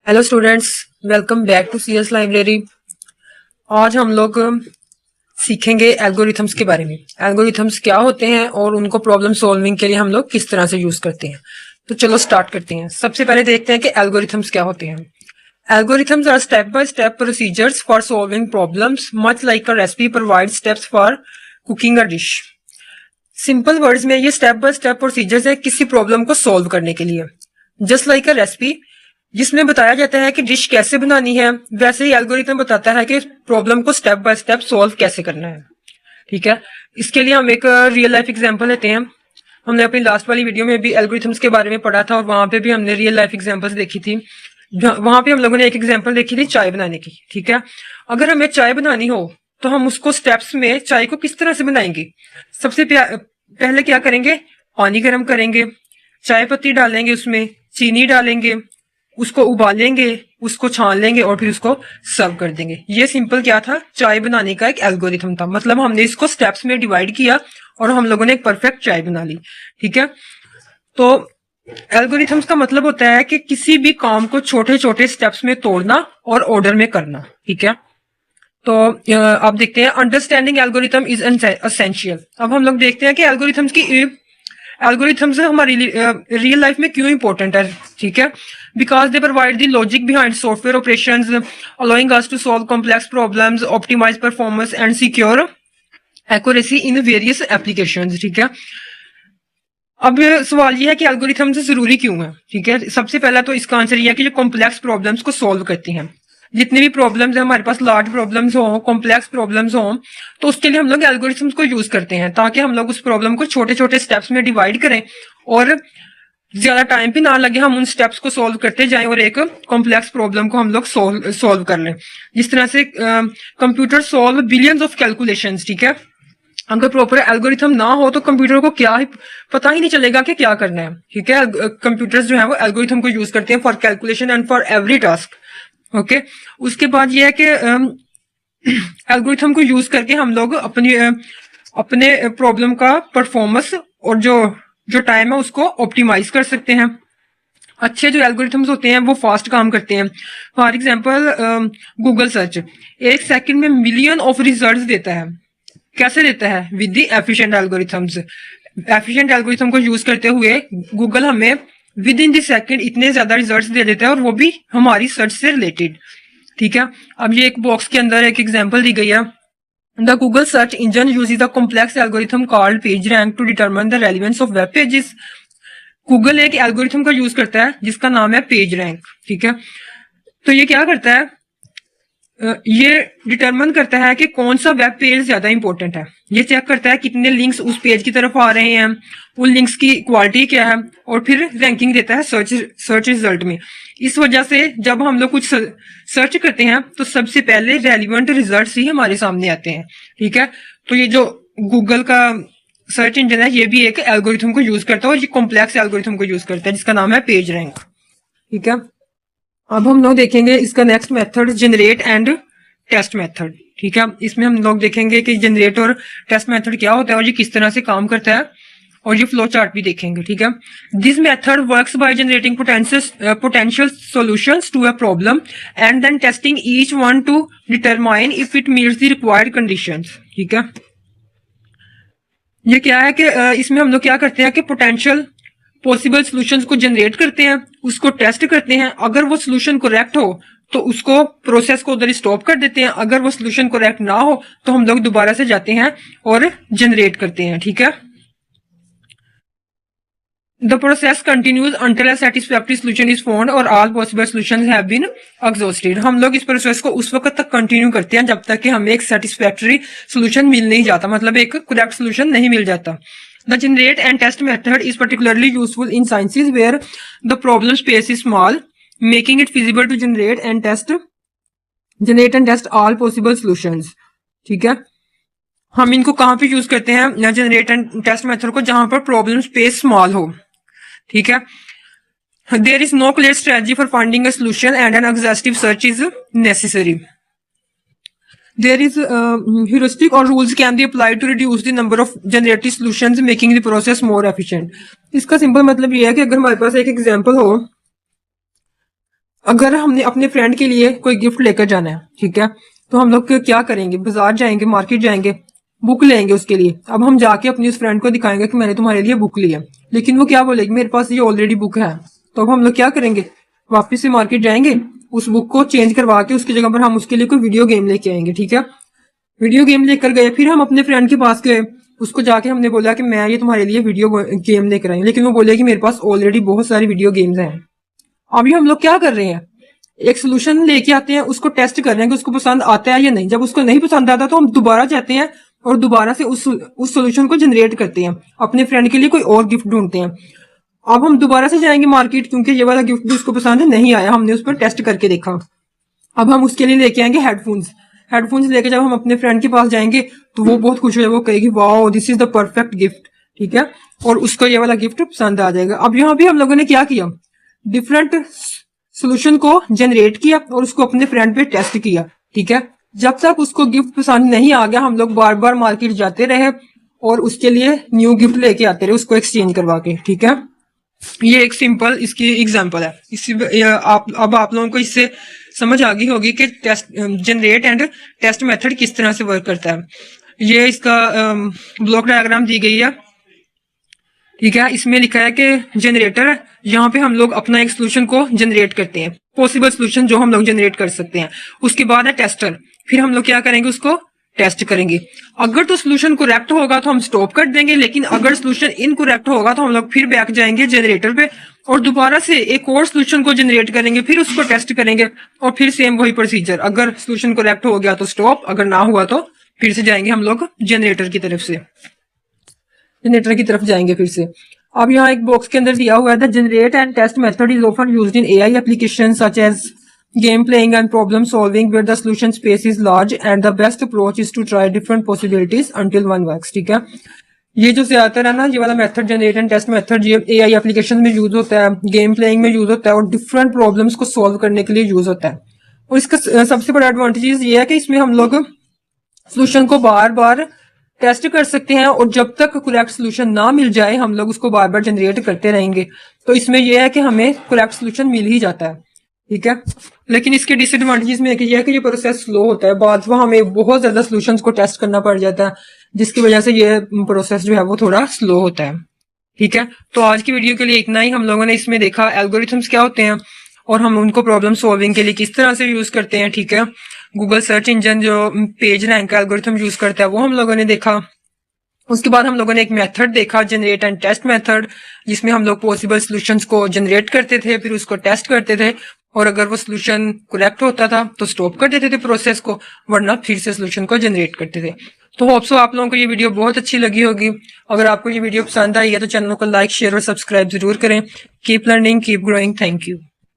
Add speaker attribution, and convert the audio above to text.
Speaker 1: Hello students, welcome back to CS library. आज हम लोग सीखेंगे एल्गोरिथम्स के बारे में। एल्गोरिथम्स क्या होते हैं और उनको प्रॉब्लम सॉल्विंग के लिए हम लोग किस तरह से यूज करते हैं। तो चलो स्टार्ट करते हैं। सबसे पहले देखते हैं कि एल्गोरिथम्स क्या होते हैं। Algorithms are step by step procedures for solving problems much like a recipe provide steps for cooking a dish. Simple words में ये स्टेप बाय स्टेप प्रोसीजर्स है किसी प्रॉब्लम को सॉल्व करने के लिए। जस्ट लाइक अ रेसिपी जिसमें बताया जाता है कि डिश कैसे बनानी है, वैसे ही एल्गोरिथम बताता है कि प्रॉब्लम को स्टेप बाय स्टेप सॉल्व कैसे करना है। ठीक है, इसके लिए हम एक रियल लाइफ एग्जांपल लेते हैं। हमने अपनी लास्ट वाली वीडियो में भी एल्गोरिथम्स के बारे में पढ़ा था और वहां पे भी हमने रियल लाइफ एग्जांपल्स देखी थी। वहां पे हम लोगों ने एक एग्जांपल देखी थी चाय बनाने की। ठीक है, अगर हमें चाय बनानी हो तो हम उसको स्टेप्स में चाय को किस तरह से बनाएंगे। सबसे पहले क्या करेंगे, पानी गर्म करेंगे, चाय पत्ती डालेंगे, उसमें चीनी डालेंगे, उसको उबालेंगे, उसको छान लेंगे और फिर उसको सर्व कर देंगे। ये सिंपल क्या था, चाय बनाने का एक एल्गोरिथम था। मतलब हमने इसको स्टेप्स में डिवाइड किया और हम लोगों ने एक परफेक्ट चाय बना ली। ठीक है, तो एल्गोरिथम्स का मतलब होता है कि किसी भी काम को छोटे छोटे स्टेप्स में तोड़ना और ऑर्डर में करना। ठीक है, तो आप देखते हैं अंडरस्टैंडिंग एल्गोरिथम इज एसेंशियल। अब हम लोग देखते हैं कि एल्गोरिथम्स हमारी रियल लाइफ में क्यों इंपॉर्टेंट है। ठीक है, because they provide the logic behind software operations allowing us to solve complex problems, optimize performance and secure accuracy in various applications. ठीक है, अब सवाल ये है कि एल्गोरिथम्स जरूरी क्यों है। ठीक है, सबसे पहला तो इसका आंसर ये है कि जो कॉम्प्लेक्स प्रॉब्लम्स को सॉल्व करती हैं। जितनी भी प्रॉब्लम्स है हमारे पास, लार्ज प्रॉब्लम्स हो, कॉम्प्लेक्स प्रॉब्लम्स हो, तो उसके लिए हम लोग एल्गोरिथम्स को यूज करते हैं ताकि हम लोग उस प्रॉब्लम को छोटे छोटे स्टेप्स में डिवाइड करें और ज्यादा टाइम भी ना लगे, हम उन स्टेप्स को सॉल्व करते जाएं और एक कॉम्प्लेक्स प्रॉब्लम को हम लोग सॉल्व कर लें। जिस तरह से computer solve billions of calculations. ठीक है, अगर प्रॉपर एल्गोरिथम ना हो तो कंप्यूटर को क्या ही पता ही नहीं चलेगा कि क्या करना है। ठीक है, कंप्यूटर्स जो है वो एल्गोरिथम को यूज करते हैं for calculation and for every task. Okay, उसके बाद ये है कि एल्गोरिथम को यूज करके हम लोग अपने प्रॉब्लम का परफॉर्मेंस और जो जो टाइम है उसको ऑप्टिमाइज कर सकते हैं। अच्छे जो एल्गोरिथम्स होते हैं वो फास्ट काम करते हैं। फॉर एग्जांपल गूगल सर्च एक सेकंड में मिलियन ऑफ रिजल्ट्स देता है। कैसे देता है, with the efficient algorithms. Efficient algorithm को यूज करते हुए गूगल हमें विद इन द सेकंड इतने ज्यादा रिजल्ट्स दे देता है और वो भी हमारी सर्च से रिलेटेड। ठीक है, अब ये एक बॉक्स के अंदर एक एग्जांपल दी गई है। The Google search engine uses the complex algorithm called page rank to determine the relevance of web pages. Google एक एल्गोरिथम का यूज करता है जिसका नाम है पेज रैंक। ठीक है, तो ये क्या करता है, ये डिटरमिन करता है कि कौन सा वेब पेज ज्यादा इंपॉर्टेंट है। ये चेक करता है कितने लिंक्स उस पेज की तरफ आ रहे हैं, उन लिंक्स की क्वालिटी क्या है, और फिर रैंकिंग देता है सर्च रिजल्ट में। इस वजह से जब हम लोग कुछ सर्च करते हैं तो सबसे पहले रेलिवेंट रिजल्ट्स ही हमारे सामने आते हैं। ठीक है, तो ये जो गूगल का सर्च इंजन है ये भी एक एल्गोरिथम को यूज करता है और ये कॉम्प्लेक्स एल्गोरिथम को यूज करता है जिसका नाम है पेज रैंक। ठीक है, अब हम लोग देखेंगे इसका next method generate and test method. ठीक है, इसमें हम लोग देखेंगे कि जनरेट और टेस्ट मेथड क्या होता है और ये किस तरह से काम करता है, और ये फ्लो चार्ट भी देखेंगे। ठीक है, this method works by generating potential solutions to a problem and then testing each one to determine if it meets the required conditions. ठीक है, ये क्या है कि इसमें हम लोग क्या करते हैं कि पोटेंशियल पॉसिबल सॉल्यूशंस को जनरेट करते हैं, उसको टेस्ट करते हैं। अगर वो सॉल्यूशन करेक्ट हो तो उसको प्रोसेस को उधर स्टॉप कर देते हैं। अगर वो सॉल्यूशन करेक्ट ना हो तो हम लोग दोबारा से जाते हैं और जनरेट करते हैं। ठीक है, the process continues until a satisfactory solution is found और all possible solutions have been exhausted. हम लोग इस प्रोसेस को उस वक्त तक कंटिन्यू करते हैं जब तक कि हमें एक सेटिस्फैक्टरी सॉल्यूशन मिल नहीं जाता, मतलब एक करेक्ट सॉल्यूशन नहीं मिल जाता। The generate and test method is particularly useful in sciences where the problem space is small, making it feasible to generate and test all possible solutions. ठीक है, हम इनको कहाँ पे यूज करते हैं, जनरेट एंड टेस्ट मेथड को, जहां पर प्रॉब्लम स्पेस स्मॉल हो। ठीक है, there is no clear strategy for finding a solution and an exhaustive search is necessary. There is heuristic or rules can be applied to reduce the number of generated solutions, making the process more efficient. इसका simple मतलब ये है कि अगर हमारे पास एक example हो, अगर हमने अपने फ्रेंड के लिए कोई गिफ्ट लेकर जाना है, ठीक है, तो हम लोग क्या करेंगे, बाजार जाएंगे, मार्केट जाएंगे, बुक लेंगे उसके लिए। अब हम जाके अपनी उस फ्रेंड को दिखाएंगे कि मैंने तुम्हारे लिए बुक ली है, लेकिन वो क्या बोलेगी, मेरे पास ये ऑलरेडी बुक है। तो अब हम लोग क्या करेंगे, वापस से मार्केट जाएंगे, उस बुक को चेंज करवा के उसकी जगह पर हम उसके लिए कोई वीडियो गेम लेके आएंगे, ठीक है। वीडियो गेम लेकर गए, फिर हम अपने फ्रेंड के पास गए, उसको जाके हमने बोला कि मैं ये तुम्हारे लिए वीडियो गेम लेकर आई, लेकिन वो बोले कि मेरे पास ऑलरेडी बहुत सारी वीडियो गेम्स हैं। अभी हम लोग क्या कर रहे हैं, एक सोल्यूशन लेके आते हैं, उसको टेस्ट कर रहे हैं कि उसको पसंद आता है या नहीं। जब उसको नहीं पसंद आता तो हम दोबारा जाते हैं और दोबारा से उस सोल्यूशन को जनरेट करते हैं, अपने फ्रेंड के लिए कोई और गिफ्ट ढूंढते हैं। अब हम दोबारा से जाएंगे मार्केट, क्योंकि ये वाला गिफ्ट भी उसको पसंद नहीं आया, हमने उस पर टेस्ट करके देखा। अब हम उसके लिए लेके आएंगे हेडफोन्स। हेडफोन्स लेके जब हम अपने फ्रेंड के पास जाएंगे तो वो बहुत खुश हो जाएगा, वो कहेगी wow this is the perfect gift, ठीक है, और उसको ये वाला गिफ्ट पसंद आ जाएगा। अब यहाँ भी हम लोगों ने क्या किया, डिफरेंट सोल्यूशन को जनरेट किया और उसको अपने फ्रेंड पे टेस्ट किया, ठीक है। जब तक उसको गिफ्ट पसंद नहीं आ गया, हम लोग बार बार मार्केट जाते रहे और उसके लिए न्यू गिफ्ट लेके आते रहे, उसको एक्सचेंज करवा के, ठीक है। ये एक सिंपल इसकी एग्जांपल है। अब आप लोगों को इससे समझ आ गई होगी कि test generate and test method किस तरह से वर्क करता है। ये इसका ब्लॉक डायग्राम दी गई है, ठीक है। इसमें लिखा है कि जनरेटर है, यहाँ पे हम लोग अपना एक सोल्यूशन को जनरेट करते हैं, पॉसिबल सोल्यूशन जो हम लोग जनरेट कर सकते हैं। उसके बाद है टेस्टर, फिर हम लोग क्या करेंगे, उसको टेस्ट करेंगे। अगर तो सोल्यूशन करेक्ट होगा तो हम स्टॉप कर देंगे, लेकिन अगर सोल्यूशन इनकरेक्ट होगा तो हम लोग फिर बैक जाएंगे जनरेटर पे और दोबारा से एक और सोल्यूशन को जनरेट करेंगे, फिर उसको टेस्ट करेंगे और फिर सेम वही प्रोसीजर। अगर सोल्यूशन करेक्ट हो गया तो स्टॉप, अगर ना हुआ तो फिर से जाएंगे हम लोग जनरेटर की तरफ जाएंगे फिर से। अब यहाँ एक बॉक्स के अंदर दिया हुआ है, the generate and test method is often used in AI application such as game playing and problem solving where the solution space is large and the best approach is to try different possibilities until one works, ठीक है। ये जो ज्यादातर है ना, ये वाला method generate and test method, ये एआई एप्लीकेशन में यूज होता है, गेम प्लेइंग में यूज होता है और डिफरेंट प्रॉब्लम्स को सॉल्व करने के लिए यूज होता है। और इसका सबसे बड़ा एडवांटेज ये है कि इसमें हम लोग सोल्यूशन को बार बार टेस्ट कर सकते हैं और जब तक करेक्ट सोल्यूशन ना मिल जाए हम लोग उसको बार बार जनरेट करते रहेंगे। तो इसमें यह है कि हमें करेक्ट सोल्यूशन मिल ही जाता है, ठीक है। लेकिन इसके डिसएडवांटेजेस में यह है कि ये प्रोसेस स्लो होता है, बाद में हमें बहुत ज्यादा सॉल्यूशंस को टेस्ट करना पड़ जाता है, जिसकी वजह से ये प्रोसेस जो है वो थोड़ा स्लो होता है, ठीक है। तो आज की वीडियो के लिए इतना ही। हम लोगों ने इसमें देखा एल्गोरिथम्स क्या होते हैं और हम उनको प्रॉब्लम सॉल्विंग के लिए किस तरह से यूज करते हैं, ठीक है। गूगल सर्च इंजन जो पेज रैंक का एल्गोरिथम यूज करता है वो हम लोगों ने देखा। उसके बाद हम लोगों ने एक मेथड देखा, जनरेट एंड टेस्ट मेथड, जिसमें हम लोग पॉसिबल सॉल्यूशंस को जनरेट करते थे, फिर उसको टेस्ट करते थे और अगर वो सॉल्यूशन करेक्ट होता था तो स्टॉप कर देते थे प्रोसेस को, वरना फिर से सॉल्यूशन को जनरेट करते थे। तो होप सो आप लोगों को ये वीडियो बहुत अच्छी लगी होगी। अगर आपको ये वीडियो पसंद आई है तो चैनल को लाइक, शेयर और सब्सक्राइब जरूर करें। Keep learning, keep growing. Thank you.